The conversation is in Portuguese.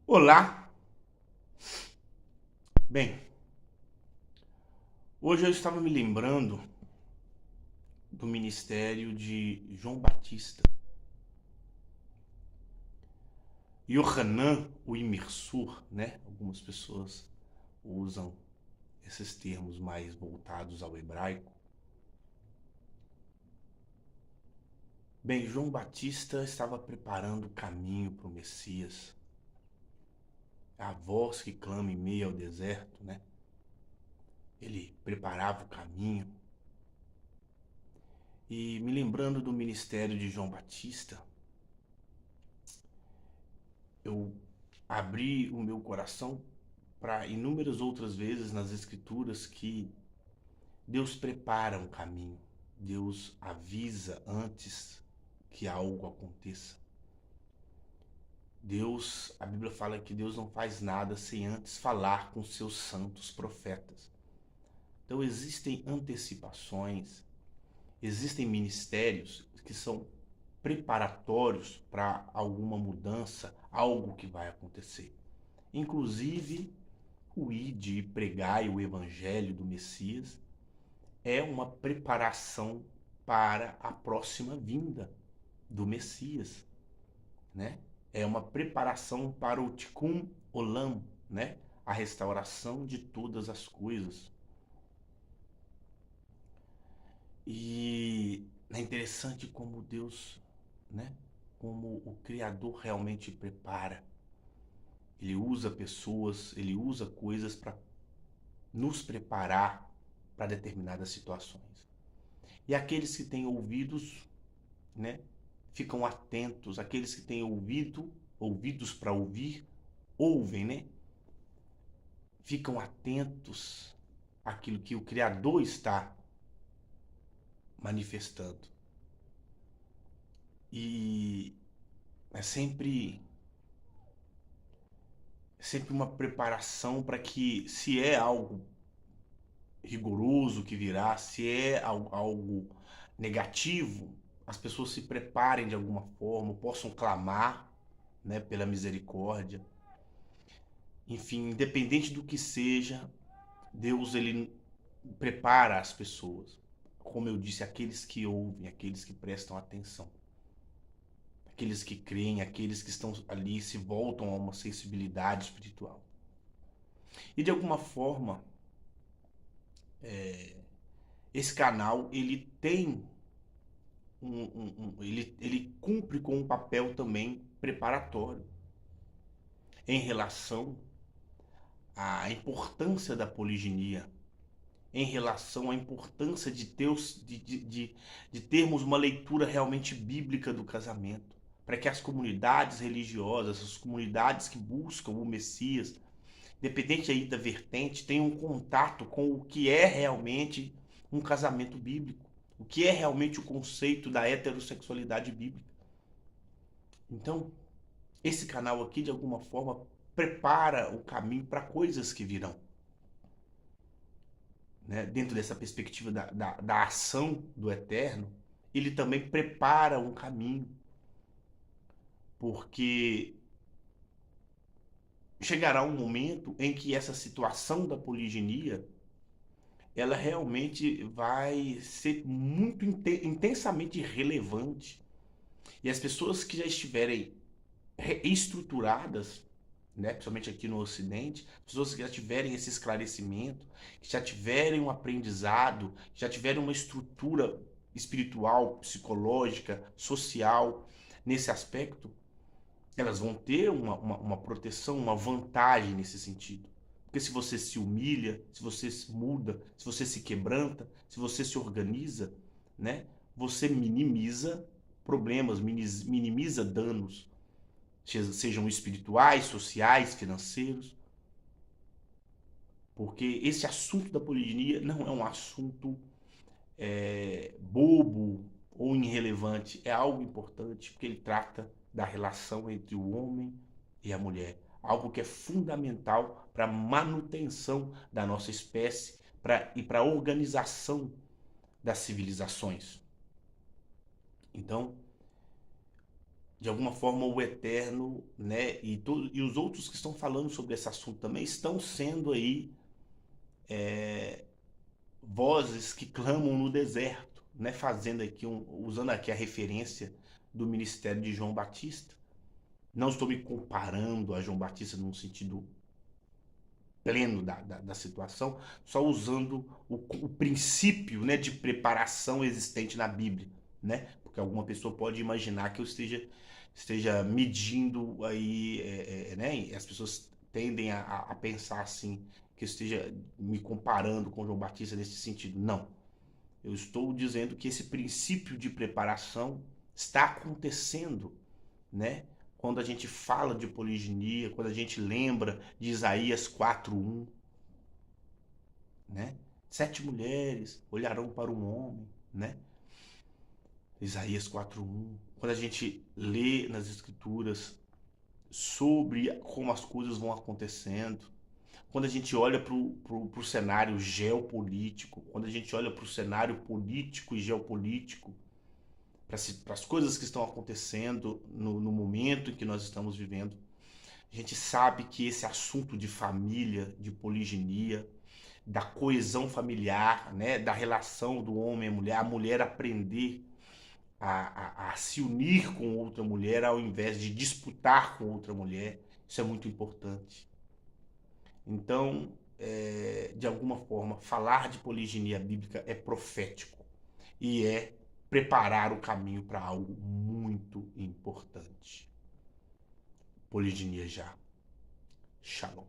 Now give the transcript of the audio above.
Olá! Bem, hoje eu estava me lembrando do ministério de João Batista. Yohanan, o imersor, né? Algumas pessoas usam esses termos mais voltados ao hebraico. Bem, João Batista estava preparando o caminho para o Messias. A voz que clama em meio ao deserto, né? Ele preparava o caminho. E me lembrando do ministério de João Batista, eu abri o meu coração para inúmeras outras vezes nas Escrituras que Deus prepara um caminho, Deus avisa antes que algo aconteça. A Bíblia fala que Deus não faz nada sem antes falar com seus santos profetas. Então existem antecipações, existem ministérios que são preparatórios para alguma mudança, algo que vai acontecer. Inclusive, o ide e pregai o evangelho do Messias é uma preparação para a próxima vinda do Messias, né? É uma preparação para o Tikkun Olam, né? A restauração de todas as coisas. E é interessante como Deus, né? Como o Criador realmente prepara. Ele usa pessoas, ele usa coisas para nos preparar para determinadas situações. E aqueles que têm ouvidos, né, ficam atentos. Aqueles que têm ouvidos para ouvir, ouvem, né? Ficam atentos àquilo que o Criador está manifestando. E é sempre uma preparação para que, se é algo rigoroso que virá, se é algo negativo, as pessoas se preparem de alguma forma, possam clamar, né, pela misericórdia. Enfim, independente do que seja, Deus ele prepara as pessoas. Como eu disse, aqueles que ouvem, aqueles que prestam atenção, aqueles que creem, aqueles que estão ali se voltam a uma sensibilidade espiritual. E de alguma forma, esse canal ele tem ele cumpre com um papel também preparatório em relação à importância da poliginia, em relação à importância de termos uma leitura realmente bíblica do casamento, para que as comunidades religiosas, as comunidades que buscam o Messias, independente aí da vertente, tenham um contato com o que é realmente um casamento bíblico, o que é realmente o conceito da heterossexualidade bíblica. Então, esse canal aqui, de alguma forma, prepara o caminho para coisas que virão. Né? Dentro dessa perspectiva da ação do Eterno, ele também prepara um caminho. Porque chegará um momento em que essa situação da poliginia ela realmente vai ser muito intensamente relevante. E as pessoas que já estiverem estruturadas, né, principalmente aqui no Ocidente, pessoas que já tiverem esse esclarecimento, que já tiverem um aprendizado, que já tiverem uma estrutura espiritual, psicológica, social nesse aspecto, elas vão ter uma proteção, uma vantagem nesse sentido. Porque se você se humilha, se você se muda, se você se quebranta, se você se organiza, né, você minimiza problemas, minimiza danos, sejam espirituais, sociais, financeiros. Porque esse assunto da poliginia não é um assunto bobo ou irrelevante, é algo importante, porque ele trata da relação entre o homem e a mulher. Algo que é fundamental para a manutenção da nossa espécie e para a organização das civilizações. Então, de alguma forma, o Eterno, né, e os outros que estão falando sobre esse assunto também estão sendo aí vozes que clamam no deserto, né, fazendo aqui usando aqui a referência do ministério de João Batista. Não estou me comparando a João Batista num sentido pleno da situação, só usando o princípio, né, de preparação existente na Bíblia, né? Porque alguma pessoa pode imaginar que eu esteja medindo aí, né? As pessoas tendem a pensar assim, que eu esteja me comparando com João Batista nesse sentido. Não. Eu estou dizendo que esse princípio de preparação está acontecendo, né? Quando a gente fala de poliginia, quando a gente lembra de Isaías 4:1, né? 7 mulheres olharão para um homem, né? Isaías 4:1. Quando a gente lê nas escrituras sobre como as coisas vão acontecendo, quando a gente olha para o cenário geopolítico, quando a gente olha para o cenário político e geopolítico, para as coisas que estão acontecendo no momento em que nós estamos vivendo, a gente sabe que esse assunto de família, de poliginia, da coesão familiar, né, da relação do homem e mulher, a mulher aprender a se unir com outra mulher ao invés de disputar com outra mulher, isso é muito importante. Então, de alguma forma, falar de poliginia bíblica é profético e é preparar o caminho para algo muito importante. Poliginia já. Shalom.